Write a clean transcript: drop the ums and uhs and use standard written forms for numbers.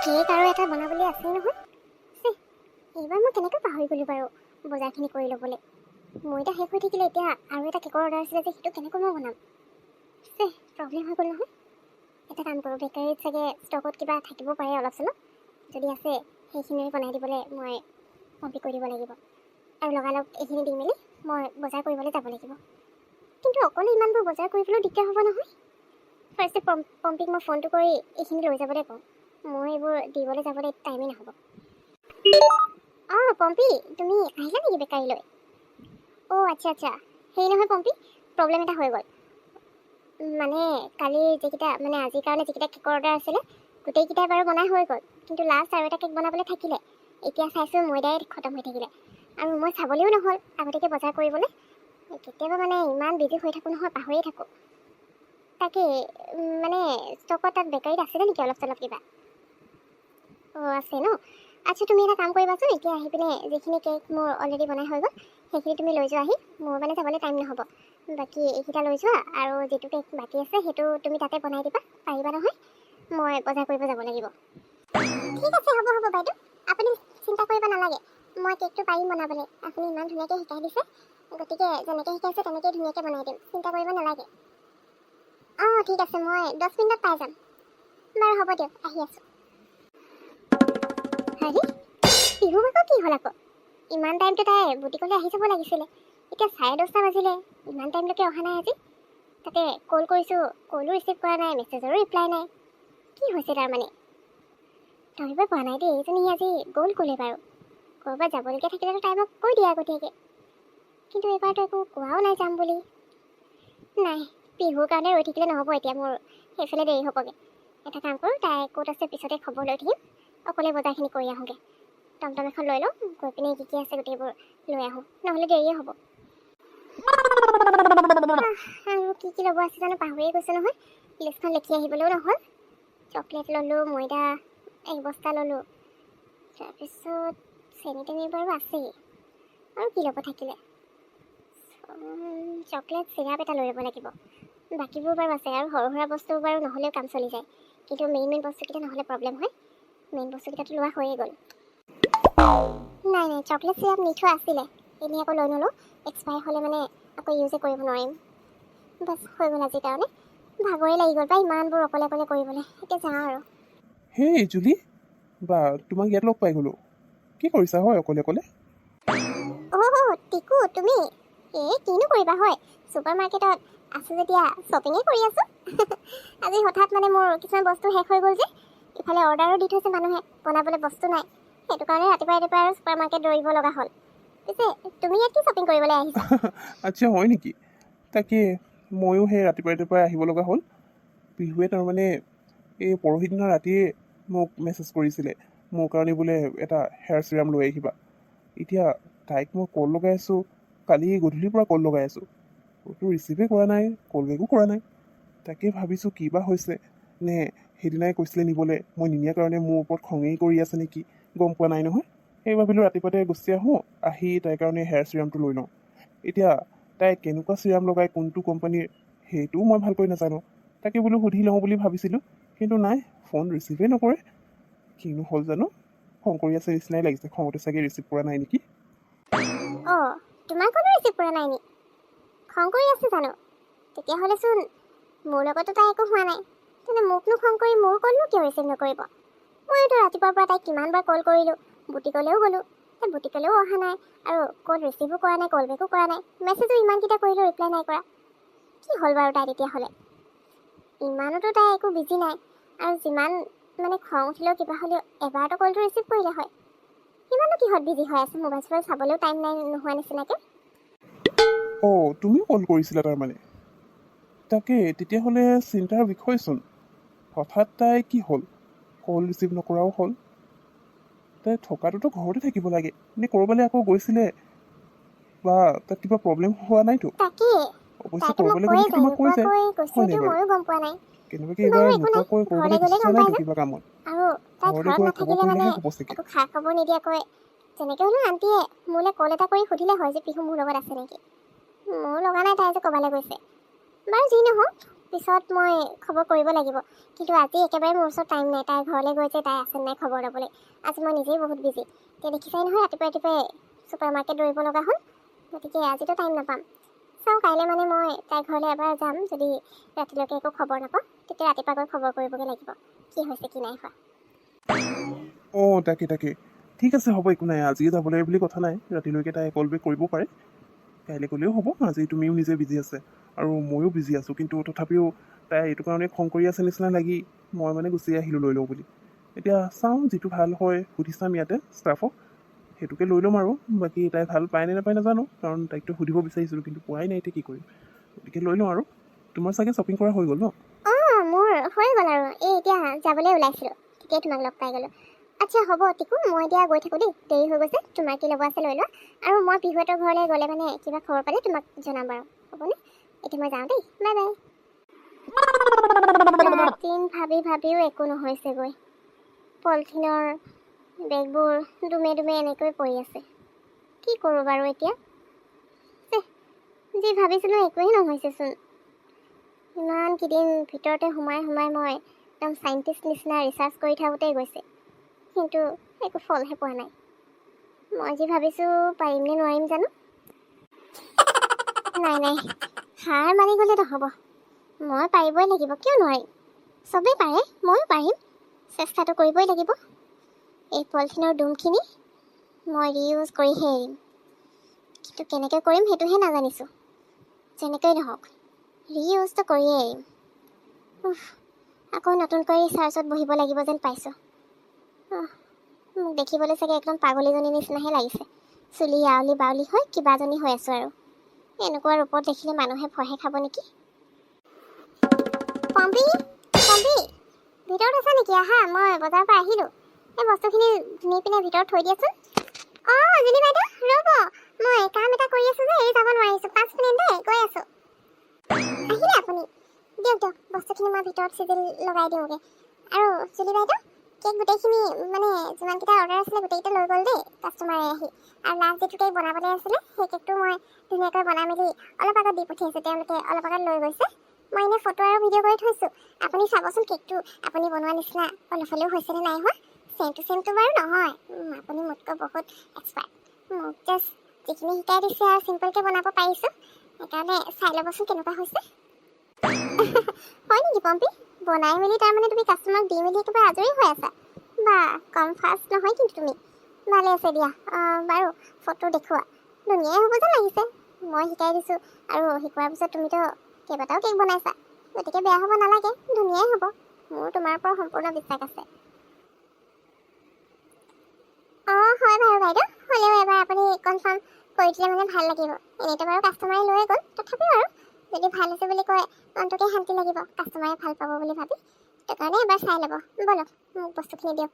Cake আৰু এটা বনাবলৈ আছেই নহয়। এইবাৰ মই কেনেকৈ পাহৰি গ'লোঁ বাৰু বজাৰখিনি কৰি ল'বলৈ। ময়দা শেষ হৈ থাকিলে, এতিয়া আৰু এটা কেকৰ অৰ্ডাৰ আছিলে যে সেইটো কেনেকৈ মই বনাম। প্ৰব্লেম হৈ গ'ল নহয়। এটা কাম কৰোঁ, বেকাৰীত চাগে ষ্টকত কিবা থাকিব পাৰে অলপ চলপ। যদি আছে সেইখিনি বনাই দিবলৈ মই পম্পিক কৈ দিব লাগিব। আৰু লগালগ এইখিনি দি মেলি মই বজাৰ কৰিবলৈ যাব লাগিব। কিন্তু অকলে ইমানবোৰ বজাৰ কৰিবলৈ দিগদাৰ হ'ব নহয়। ফাৰ্ষ্টে পম্পিক মই ফোনটো কৰি এইখিনি লৈ যাবলৈ কওঁ। মই এইবোৰ দিবলৈ যাবলৈ টাইমেই নহ'ব। অঁ পম্পি, তুমি আহিলা নেকি বেকাৰীলৈ? অঁ আচ্ছা, হেৰি নহয় পম্পি, প্ৰব্লেম এটা হৈ গ'ল। মানে কালি যিকেইটা আজিৰ কাৰণে যিকেইটা কেকৰ অৰ্ডাৰ আছিলে গোটেইকেইটাই বাৰু বনাই হৈ গ'ল, কিন্তু লাষ্ট আৰু এটা কেক বনাবলৈ থাকিলে। এতিয়া চাইছোঁ ময়দাই খতম হৈ থাকিলে, আৰু মই চাবলৈও নহ'ল আগতীয়াকৈ বজাৰ কৰিবলৈ। কেতিয়াবা ইমান বিজি হৈ থাকোঁ নহয়, পাহৰিয়ে থাকোঁ। তাকে ষ্টকত তাত বেকাৰীত আছিলে নেকি অলপ চলপ কিবা? অঁ আছে ন। আচ্ছা তুমি এটা কাম কৰিবাচোন, এতিয়া আহি পিনে যিখিনি কেক মোৰ অলৰেডি বনাই হৈ গ'ল সেইখিনি তুমি লৈ যোৱাহি। মোৰ যাবলৈ টাইম নহ'ব। বাকী এইকেইটা লৈ যোৱা, আৰু যিটো কেক বাকী আছে সেইটো তুমি তাতে বনাই দিবা, পাৰিবা নহয়? মই বজাৰ কৰিব যাব লাগিব। ঠিক আছে, হ'ব বাইদেউ, আপুনি চিন্তা কৰিব নালাগে। মই কেকটো পাৰিম বনাবলৈ। আপুনি ইমান ধুনীয়াকৈ শিকাই দিছে, গতিকে যেনেকৈ শিকাইছে তেনেকৈ ধুনীয়াকৈ বনাই দিম, চিন্তা কৰিব নালাগে। অঁ ঠিক আছে, মই 10 মিনিটত পাই যাম। বাৰু হ'ব দিয়ক, আহি আছোঁ। হেৰি পিহু আকৌ কি হ'ল আকৌ? ইমান টাইমটো তাই বুটিকলৈ আহি যাব লাগিছিলে। এতিয়া 10:30 বাজিলে, ইমান টাইমলৈকে অহা নাই আজি। তাতে কল কৰিছোঁ, কলো ৰিচিভ কৰা নাই, মেছেজৰো ৰিপ্লাই নাই। কি হৈছে তাৰমানে? ধৰিব পৰা নাই দেই, এইজনী আজি গ'ল ক'লে বাৰু? ক'ৰবাত যাবলগীয়া থাকিলেতো তাই মোক কৈ দিয়ে আগতীয়াকৈ, কিন্তু এইবাৰতো একো কোৱাও নাই যাম বুলি। নাই, পিহুৰ কাৰণে ৰৈ থাকিলে নহ'ব। এতিয়া মোৰ সেইফালে দেৰি হ'বগৈ। এটা কাম কৰোঁ, তাই ক'ত আছে পিছতে খবৰ লৈ থাকিম, অকলে বজাৰখিনি কৰি আহোঁগৈ। টমটম এখন লৈ লওঁ, গৈ পিনে কি আছে গোটেইবোৰ লৈ আহোঁ, নহ'লে দেৰিয়ে হ'ব। আৰু কি ল'ব আছে জানো, পাহৰিয়ে গৈছোঁ নহয়। লিষ্টখন লিখি আহিবলৈও নহ'ল। চকলেট ল'লোঁ, ময়দা 1 বস্তা ল'লোঁ, তাৰপিছত চেনি বাৰু আছেই। আৰু কি ল'ব থাকিলে? চকলেট চিৰাপ এটা লৈ ল'ব লাগিব। বাকীবোৰ বাৰু আছে, আৰু সৰু সুৰা বস্তু বাৰু নহ'লেও কাম চলি যায়, কিন্তু মেইন বস্তুকেইটা নহ'লে প্ৰব্লেম হয়। মেইন বস্তুকেইটাতো লোৱা হৈয়ে গ'ল। নাই চকলেট চিৰাপ নি থোৱা আছিলে, এনেই আকৌ লৈ নলওঁ। এক্সপায়াৰ হ'লে আকৌ ইউজে কৰিব নোৱাৰিম। বাছ হৈ গ'ল আজিৰ কাৰণে। ভাগৰে লাগি গ'ল পাই ইমানবোৰ অকলে কৰিবলৈ। এতিয়া যাওঁ আৰু। হেই জুলি, বা তোমাক ইয়াত লগ পাই গ'লো। কি কৰিছা হয় অকলে? অ' টিকু তুমি? কিনো কৰিবা হয়, ছুপাৰ মাৰ্কেটত আছোঁ যেতিয়া শ্বপিঙে কৰি আছোঁ। আজি হঠাৎ মোৰ কিছুমান বস্তু শেষ হৈ গ'ল যে, ইফালে অৰ্ডাৰো দি থৈছে মানুহে, বনাবলৈ বস্তু নাই। সেইটো কাৰণে ৰাতিপুৱা আৰু ছুপাৰ মাৰ্কেট দৌৰিব লগা হ'ল। পিছে তুমি ইয়াত কি শ্বপিং কৰিবলৈ আহিছা? আচ্ছা হয় নেকি? তাকে ময়ো সেই ৰাতিপুৱাই আহিব লগা হ'ল। পিহুৱে তাৰমানে এই পৰহি দিনা ৰাতিয়ে মোক মেছেজ কৰিছিলে, মোৰ কাৰণে বোলে এটা হেয়াৰ চিৰাম লৈ আহিবা। এতিয়া তাইক মই কল লগাই আছোঁ, কালি গধূলিৰ পৰা কল লগাই আছোঁ, ক'তো ৰিচিভে কৰা নাই, কল বেকো কৰা নাই। তাকে ভাবিছোঁ কি বা হৈছে, নে সেইদিনাই কৈছিলে নিবলৈ, মই নিনিয়াৰ কাৰণে মোৰ ওপৰত খঙেই কৰি আছে নেকি, গম পোৱা নাই নহয়। সেই ভাবিলোঁ ৰাতিপুৱাতে গুচি আহোঁ, আহি তাইৰ কাৰণে হেয়াৰ চিৰামটো লৈ লওঁ। এতিয়া তাই কেনেকুৱা চিৰাম লগাই, কোনটো কোম্পানীৰ, সেইটোও মই ভালকৈ নাজানো। তাকে বোলো সুধি লওঁ বুলি ভাবিছিলোঁ, কিন্তু নাই, ফোন ৰিচিভেই নকৰে। কিনো হ'ল জানো, খং কৰি আছে নিচিনাই লাগিছে, খঙতে চাগে ৰিচিভ কৰা নাই নেকি। অঁ তোমাৰ কলো ৰিচিভ কৰা নাই নি? খং কৰি আছে জানো? তেতিয়াহ'লেচোন মোৰ লগতো তাই একো হোৱা নাই, তেন্তে মোকনো খং কৰি মোৰ কলনো কিয় ৰিচিভ নকৰিব? ময়োতো ৰাতিপুৱাৰ পৰা তাইক কিমানবাৰ কল কৰিলোঁ, বুটিকলৈও গ'লোঁ, তাই বুটিকলৈও অহা নাই, আৰু কল ৰিচিভো কৰা নাই, কল বেকো কৰা নাই, মেছেজো ইমানকেইটা কৰিলোঁ ৰিপ্লাই নাই কৰা। কি হ'ল বাৰু তাই তেতিয়াহ'লে? ইমানোতো তাই একো বিজি নাই, আৰু যিমান খং উঠিলেও কিবা হ'লেও এবাৰতো কলটো ৰিচিভ কৰিলে হয়। ইমানো কিহত বিজি হৈ আছে, মোবাইল চোবাইল চাবলৈও টাইম নাই নোহোৱা নিচিনাকৈ। অঁ তুমিও কল কৰিছিলা তাৰমানে? তাকে তেতিয়াহ'লে চিন্তাৰ বিষয়চোন। হঠাৎ তাই কি হ'ল, কল ৰিচিভ নকৰাও হ'ল? তাই থকাটোতো ঘৰতে থাকিব লাগে, নে ক'ৰবালৈ আকৌ গৈছিলে, বা তাত কিবা প্ৰব্লেম হোৱা নাইতো? তাকে অৱশ্যে তাইতো মোক ক'ৰবালৈ কৈয়ে গ'লেতো যায়, তোমাক কৈ যায়, নোকোৱাকৈ গৈছে হয় নাই যদিও বাৰু? ময়ো গম পোৱা নাই। কেনেবাকৈ বাৰু এইবাৰ একো নাই, নোকোৱাকৈ ঘৰলৈ ক'ৰবালৈ গ'লে গুচি গম যোৱা পাই নাইতো যাম। কিবা কামত? আৰু তাই ঘৰলৈ ঘৰত গৈ খবৰ নাথাকিলে কৰিলেহে হ'ব চাগে। একো খা খবৰ নিদিয়াকৈ যেনেকৈ হ'লেও আণ্টিয়ে মোলৈ কল এটা কৰি সুধিলে হয় যে পিহু মোৰ লগত আছে নেকি। মোৰ লগা নাই তাই যে ক'ৰবালৈ গৈছে। বাৰু যি নহওক, পিছত মই খবৰ কৰিব লাগিব, কিন্তু আজি একেবাৰে মোৰ ওচৰত টাইম নাই। তাইৰ ঘৰলৈ গৈ যে তাই আছে নাই খবৰ ল'বলৈ। আজি মই নিজেই বহুত বিজি। এতিয়া দেখিছাই নহয় ৰাতিপুৱাই ছুপাৰ মাৰ্কেট দৌৰিব লগা হ'ল, গতিকে আজিতো টাইম নাপাম। চাওঁ কাইলৈ মানে মই তাইৰ ঘৰলৈ এবাৰ যাম। যদি ৰাতিলৈকে একো খবৰ নাপাওঁ তেতিয়া ৰাতিপুৱা গৈ খবৰ কৰিবগৈ লাগিব কি হৈছে কি নাই হোৱা। অঁ তাকে ঠিক আছে, হ'ব, একো নাই। আজিয়ে যাব লাগে বুলি কথা নাই। ৰাতিলৈকে তাই কল বেক কৰিব পাৰে। কাইলৈ গ'লেও হ'ব। আজি তুমিও নিজে বিজি আছে আৰু ময়ো বিজি আছোঁ, কিন্তু তথাপিও তাই এইটো কাৰণে খং কৰি আছে নিচিনা লাগি মই মানে গুচি আহিলোঁ লৈ লওঁ বুলি। এতিয়া চাওঁ যিটো ভাল হয় সুধি চাম ইয়াতে ষ্টাফক, সেইটোকে লৈ ল'ম আৰু। বাকী তাই ভাল পায় নে নাপায় নাজানো, কাৰণ তাইকতো সুধিব বিচাৰিছিলোঁ কিন্তু পোৱাই নাই, এতিয়া কি কৰিম। গতিকে লৈ লওঁ আৰু। তোমাৰ চাগে শ্বপিং কৰা হৈ গ'ল ন? অঁ মোৰ হৈ গ'ল আৰু এতিয়া যাবলৈ ওলাইছিলোঁ, তেতিয়াই তোমাক লগ পাই গ'লোঁ। আচ্ছা হ'ব টিকু, মই এতিয়া গৈ থাকোঁ দেই, দেৰি হৈ গৈছে। তোমাৰ কি ল'ব আছে লৈ লোৱা, আৰু মই পিহুহঁতৰ ঘৰলৈ গ'লে মানে কিবা খবৰ পালে তোমাক জনাম বাৰু, হ'বনে? এতিয়া মই যাওঁ দেই, বাই বাই। দিন ভাবিও একো নহৈছেগৈ। পলিথিনৰ বেগবোৰ দুমে এনেকৈ পৰি আছে। কি কৰোঁ বাৰু এতিয়া? যি ভাবিছিলোঁ একোৱেই নহৈছেচোন। ইমান কেইদিন ভিতৰতে সোমাই মই একদম চাইণ্টিষ্ট নিচিনা ৰিচাৰ্চ কৰি থাকোঁতেই গৈছে, কিন্তু একো ফলহে পোৱা নাই। মই যি ভাবিছোঁ পাৰিম নে নোৱাৰিম জানো। নাই হাৰ মানি গ'লে নহ'ব। মই পাৰিবই লাগিব, কিয় নোৱাৰিম? চবেই পাৰে, ময়ো পাৰিম। চেষ্টাটো কৰিবই লাগিব। এই পলিথিনৰ ডুমখিনি মই ৰিইউজ কৰিহে এৰিম, কিন্তু কেনেকৈ কৰিম সেইটোহে নাজানিছোঁ। যেনেকৈ নহওক ৰিইউজটো কৰিয়ে এৰিম। আকৌ নতুনকৈ ৰিচাৰ্চত বহিব লাগিব যেন পাইছোঁ। মোক দেখিবলৈ চাগে একদম পাগলীজনীৰ নিচিনাহে লাগিছে। চুলি আউলি বাউলি হৈ কিবাজনী হৈ আছোঁ আৰু। এনেকুৱা ৰূপত দেখিলে মানুহে ভয়হে খাব নেকি। পম্পী ভিতৰত আছা নেকি? আহা, মই বজাৰৰ পৰা আহিলোঁ। এই বস্তুখিনি নি পিনে ভিতৰত থৈ দিয়াচোন। অঁ জুলি বাইদেউ ৰ'ব, মই কাম এটা কৰি আছোঁ যে এই যাব নোৱাৰিছোঁ। 5 মিনিট দেই, গৈ আছোঁ। আহিলে আপুনি? দিয়ক বস্তুখিনি মই ভিতৰত চিজিল লগাই দিওঁগৈ। আৰু জুলি বাইদেউ কেক গোটেইখিনি মানে যিমানকেইটা অৰ্ডাৰ আছিলে গোটেইকেইটা লৈ গ'ল দেই কাষ্টমাৰে আহি। আৰু লাষ্ট যিটো কেক বনাবলৈ আছিলে সেই কেকটো মই ধুনীয়াকৈ বনাই মেলি অলপ আগত দি পঠিয়াইছোঁ। তেওঁলোকে অলপ আগত লৈ গৈছে। মই এনেই ফটো আৰু ভিডিঅ' কৰি থৈছোঁ, আপুনি চাবচোন কেকটো আপুনি বনোৱা নিচিনা অলপ হ'লেও হৈছেনে নাই হোৱা। চেম টু বাৰু নহয়, আপুনি মোতকৈ বহুত এক্সপাৰ্ট। মোক জাষ্ট যিখিনি শিকাই দিছে আৰু চিম্পলকৈ বনাব পাৰিছোঁ, সেইকাৰণে চাই ল'বচোন কেনেকুৱা হৈছে। হয় নেকি পম্পী? বনাই মেলি তাৰমানে তুমি কাষ্টমাৰক দি মেলি একেবাৰে আজৰি হৈ আছা? বা কম ফাষ্ট নহয় কিন্তু তুমি। ভালে আছে দিয়া। বাৰু ফটো দেখুওৱা, ধুনীয়াই হ'ব যেন লাগিছে। মই শিকাই দিছোঁ আৰু শিকোৱাৰ পিছত তুমিতো কেইবাটাও কেক বনাইছা, গতিকে বেয়া হ'ব নালাগে, ধুনীয়াই হ'ব। মোৰ তোমাৰ ওপৰত সম্পূৰ্ণ বিশ্বাস আছে। অঁ হয় বাৰু বাইদেউ, হ'লেও এবাৰ আপুনি কনফাৰ্ম কৰি দিলে মানে ভাল লাগিব। এনেইতো বাৰু কাষ্টমাৰে লৈয়ে গ'ল, তথাপিও আৰু যদি ভাল হৈছে বুলি কয় মনটোকে শান্তি লাগিব, কাষ্টমাৰে ভাল পাব বুলি ভাবি। সেইটো কাৰণে এবাৰ চাই ল'ব। ব'লক মোক বস্তুখিনি দিয়ক।